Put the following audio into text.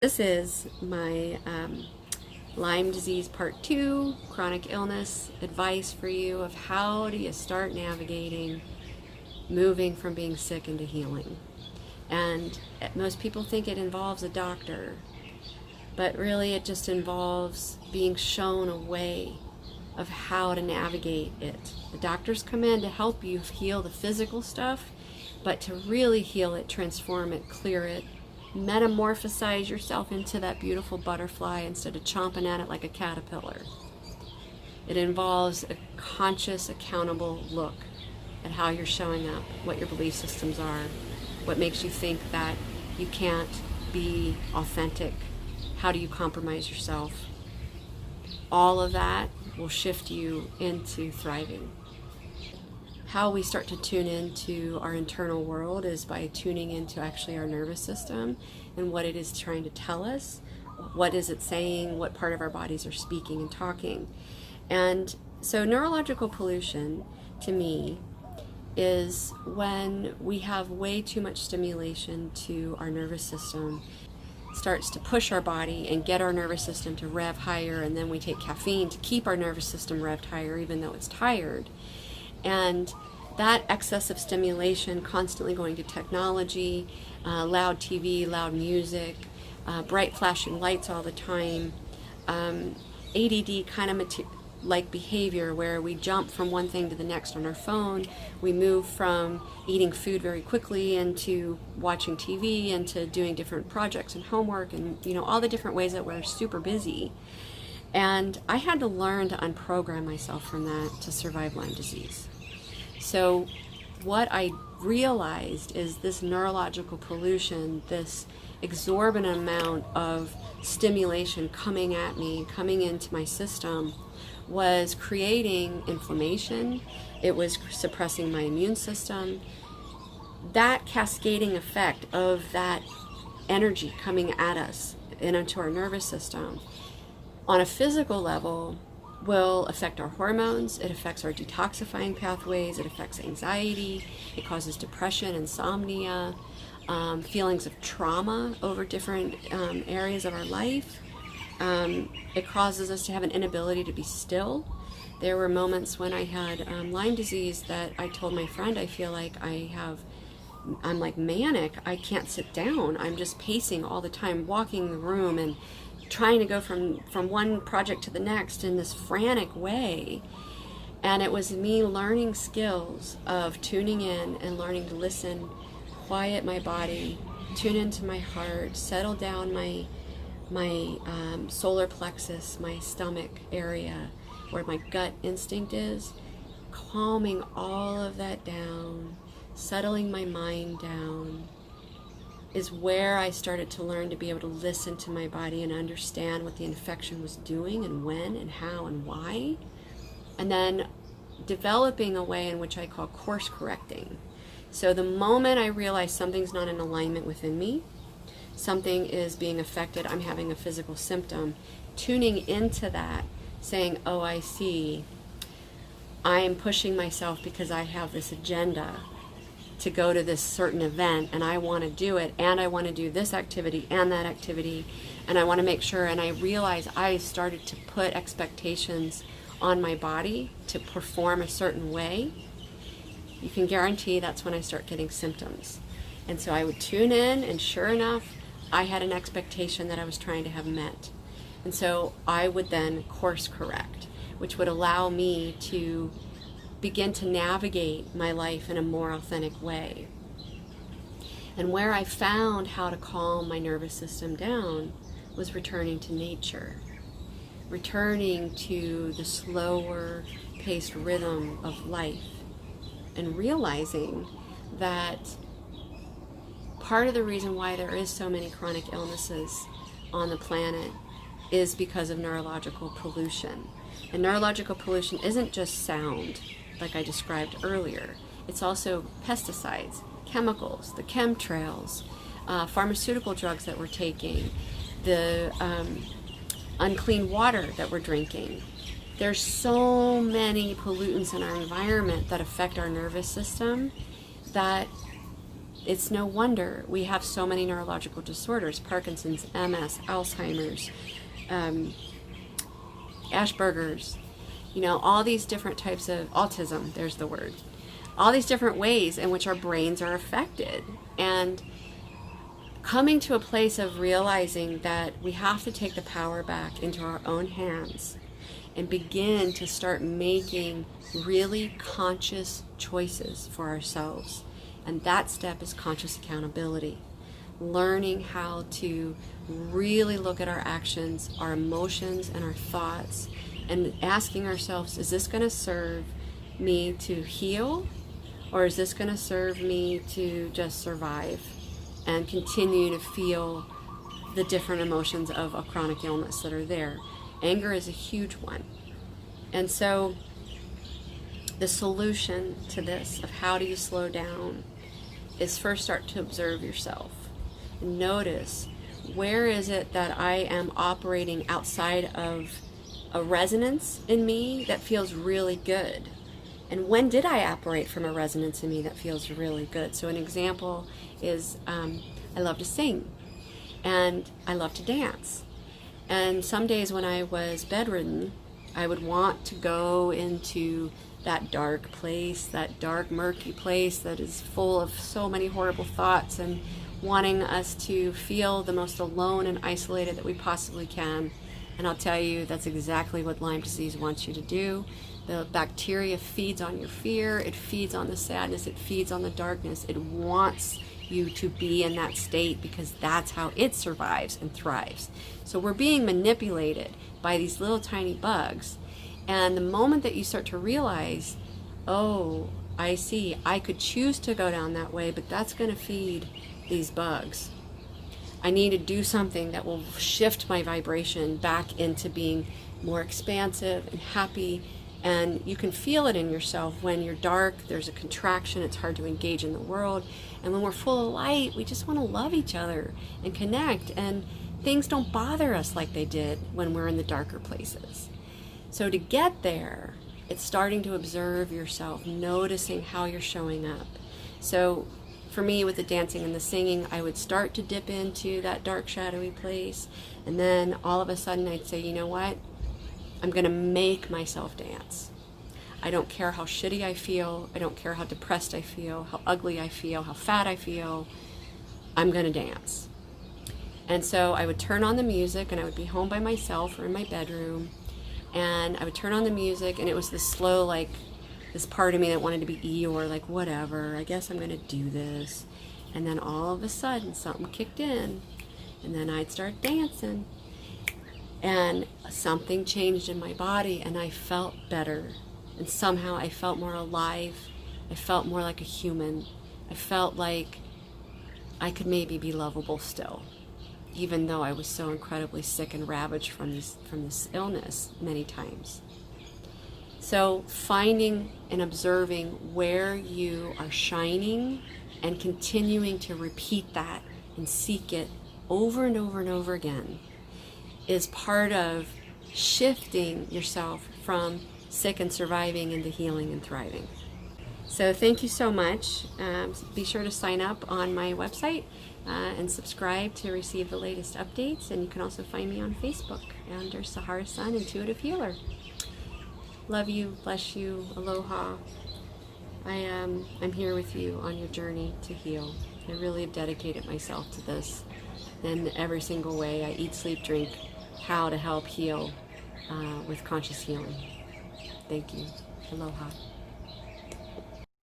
This is my Lyme disease part 2, chronic illness advice for you of how do you start navigating moving from being sick into healing. And most people think it involves a doctor, but really it just involves being shown a way of how to navigate it. The doctors come in to help you heal the physical stuff, but to really heal it, transform it, clear it, metamorphosize yourself into that beautiful butterfly instead of chomping at it like a caterpillar. It involves a conscious, accountable look at how you're showing up, what your belief systems are, what makes you think that you can't be authentic, how do you compromise yourself. All of that will shift you into thriving. How we start to tune into our internal world is by tuning into actually our nervous system and what it is trying to tell us. What is it saying? What part of our bodies are speaking and talking? And so neurological pollution, to me, is when we have way too much stimulation to our nervous system, starts to push our body and get our nervous system to rev higher, and then we take caffeine to keep our nervous system revved higher even though it's tired. And that excessive stimulation, constantly going to technology, loud TV, loud music, bright flashing lights all the time, ADD kind of like behavior where we jump from one thing to the next on our phone. We move from eating food very quickly into watching TV, into doing different projects and homework, and all the different ways that we're super busy. And I had to learn to unprogram myself from that to survive Lyme disease. So what I realized is this neurological pollution, this exorbitant amount of stimulation coming at me, coming into my system, was creating inflammation. It was suppressing my immune system. That cascading effect of that energy coming at us and into our nervous system on a physical level will affect our hormones. It affects our detoxifying pathways. It affects anxiety. It causes depression, insomnia, feelings of trauma over different areas of our life. It causes us to have an inability to be still. There were moments when I had Lyme disease that I told my friend, I feel like I'm like manic. I can't sit down. I'm just pacing all the time, walking the room and trying to go from one project to the next in this frantic way. And it was me learning skills of tuning in and learning to listen, quiet my body, tune into my heart, settle down my solar plexus, my stomach area where my gut instinct is, calming all of that down, settling my mind down, is where I started to learn to be able to listen to my body and understand what the infection was doing and when and how and why. And then developing a way in which I call course correcting. So the moment I realize something's not in alignment within me, something is being affected, I'm having a physical symptom, tuning into that, saying, oh, I see, I am pushing myself because I have this agenda to go to this certain event, and I want to do it, and I want to do this activity and that activity, and I want to make sure. And I realized I started to put expectations on my body to perform a certain way. You can guarantee that's when I start getting symptoms. And so I would tune in, and sure enough, I had an expectation that I was trying to have met. And so I would then course correct, which would allow me to begin to navigate my life in a more authentic way. And where I found how to calm my nervous system down was returning to nature, returning to the slower paced rhythm of life, and realizing that part of the reason why there is so many chronic illnesses on the planet is because of neurological pollution. And neurological pollution isn't just sound, like I described earlier. It's also pesticides, chemicals, the chemtrails, pharmaceutical drugs that we're taking, the unclean water that we're drinking. There's so many pollutants in our environment that affect our nervous system that it's no wonder we have so many neurological disorders: Parkinson's, MS, Alzheimer's, Asperger's, all these different types of autism, there's the word. All these different ways in which our brains are affected. And coming to a place of realizing that we have to take the power back into our own hands and begin to start making really conscious choices for ourselves. And that step is conscious accountability. Learning how to really look at our actions, our emotions, and our thoughts, and asking ourselves, is this going to serve me to heal, or is this going to serve me to just survive and continue to feel the different emotions of a chronic illness that are there? Anger is a huge one. And so the solution to this, of how do you slow down, is first start to observe yourself. Notice, where is it that I am operating outside of a resonance in me that feels really good? And when did I operate from a resonance in me that feels really good? So an example is I love to sing and I love to dance. And some days when I was bedridden, I would want to go into that dark place, that dark, murky place that is full of so many horrible thoughts and wanting us to feel the most alone and isolated that we possibly can. And I'll tell you, that's exactly what Lyme disease wants you to do. The bacteria feeds on your fear, it feeds on the sadness, it feeds on the darkness. It wants you to be in that state because that's how it survives and thrives. So we're being manipulated by these little tiny bugs. And the moment that you start to realize, oh, I see, I could choose to go down that way, but that's going to feed these bugs. I need to do something that will shift my vibration back into being more expansive and happy. And you can feel it in yourself. When you're dark, there's a contraction, it's hard to engage in the world. And when we're full of light, we just want to love each other and connect, and things don't bother us like they did when we're in the darker places. So to get there, it's starting to observe yourself, noticing how you're showing up. So for me, with the dancing and the singing, I would start to dip into that dark, shadowy place, and then all of a sudden I'd say, you know what? I'm going to make myself dance. I don't care how shitty I feel. I don't care how depressed I feel, how ugly I feel, how fat I feel. I'm going to dance. And so I would turn on the music, and I would be home by myself or in my bedroom, and I would turn on the music, and it was this slow, like, this part of me that wanted to be Eeyore, like, whatever, I guess I'm going to do this. And then all of a sudden, something kicked in, and then I'd start dancing. And something changed in my body, and I felt better. And somehow I felt more alive. I felt more like a human. I felt like I could maybe be lovable still, even though I was so incredibly sick and ravaged from this illness many times. So finding and observing where you are shining and continuing to repeat that and seek it over and over and over again is part of shifting yourself from sick and surviving into healing and thriving. So thank you so much. Be sure to sign up on my website and subscribe to receive the latest updates. And you can also find me on Facebook under Sahara Sun Intuitive Healer. Love you, bless you, aloha. I'm here with you on your journey to heal. I really have dedicated myself to this in every single way. I eat, sleep, drink, how to help heal with conscious healing. Thank you. Aloha.